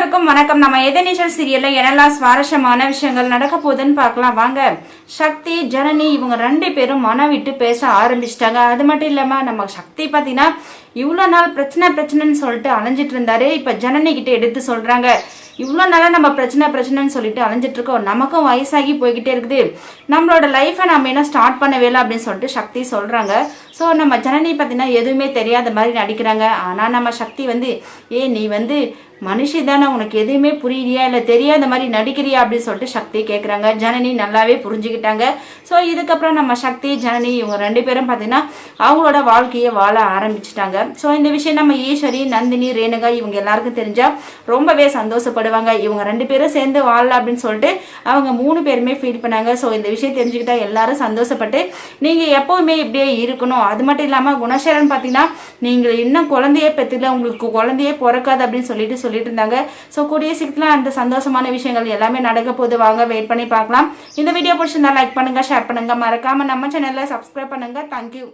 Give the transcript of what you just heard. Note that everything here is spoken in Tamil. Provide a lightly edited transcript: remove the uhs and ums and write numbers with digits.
அனைவருக்கும் வணக்கம். நம்ம எதிர்நீச்சல் சீரியல்ல என்னெல்லாம் சுவாரஸ்யமான விஷயங்கள் நடக்க போகுதுன்னு பார்க்கலாம் வாங்க. சக்தி ஜனனி இவங்க 2 பேரும் மனம் விட்டு பேச ஆரம்பிச்சிட்டாங்க. அது மட்டும் இல்லாம நம்ம சக்தி பார்த்தீங்கன்னா இவ்வளோ நாள் பிரச்சனைன்னு சொல்லிட்டு அலைஞ்சிட்டு இருந்தாரு. இப்போ ஜனனி கிட்ட எடுத்து சொல்றாங்க, இவ்வளோ நாளாக நம்ம பிரச்சனைன்னு சொல்லிட்டு அலைஞ்சிட்டு இருக்கோம், நமக்கும் வயசாகி போய்கிட்டே இருக்குது, நம்மளோட லைஃப்பை நம்ம என்ன ஸ்டார்ட் பண்ணவே இல்லை அப்படின்னு சொல்லிட்டு சக்தி சொல்கிறாங்க. ஸோ நம்ம ஜனனி பார்த்தீங்கன்னா எதுவுமே தெரியாத மாதிரி நடிக்கிறாங்க. ஆனால் நம்ம சக்தி நீ மனுஷி தானே, உனக்கு எதுவுமே புரியலையா இல்லை தெரியாத மாதிரி நடிக்கிறியா அப்படின்னு சொல்லிட்டு சக்தி கேட்குறாங்க. ஜனனி நல்லாவே புரிஞ்சுக்கிட்டாங்க. ஸோ இதுக்கப்புறம் நம்ம சக்தி ஜனனி இவங்க 2 பேரும் பார்த்தீங்கன்னா அவங்களோட வாழ்க்கையை வாழ ஆரம்பிச்சிட்டாங்க. ஸோ இந்த விஷயம் நம்ம ஈஸ்வரி, நந்தினி, ரேணுகா இவங்க எல்லாருக்கும் தெரிஞ்சால் ரொம்பவே சந்தோஷப்படுவாங்க. இவங்க 2 பேரும் சேர்ந்து வாழலாம் அப்படின்னு சொல்லிட்டு அவங்க 3 பேருமே ஃபீல் பண்ணாங்க. ஸோ இந்த விஷயம் தெரிஞ்சுக்கிட்டா எல்லாரும் சந்தோஷப்பட்டு நீங்கள் எப்போவுமே இப்படியே இருக்கணும். அது மட்டும் இல்லாமல் குணசேகரன் பார்த்தீங்கன்னா நீங்கள் இன்னும் குழந்தையே பெற்றுல, உங்களுக்கு குழந்தையே பிறக்காது அப்படின்னு சொல்லிட்டு இருந்தாங்க. ஸோ கூடிய சீக்கிரத்தில் அந்த சந்தோஷமான விஷயங்கள் எல்லாமே நடக்க போது. வாங்க வெயிட் பண்ணி பார்க்கலாம். இந்த வீடியோ பிடிச்சிருந்தா லைக் பண்ணுங்க, ஷேர் பண்ணுங்க, மறக்காம நம்ம சேனலை சப்ஸ்கிரைப் பண்ணுங்க. தேங்க்யூ.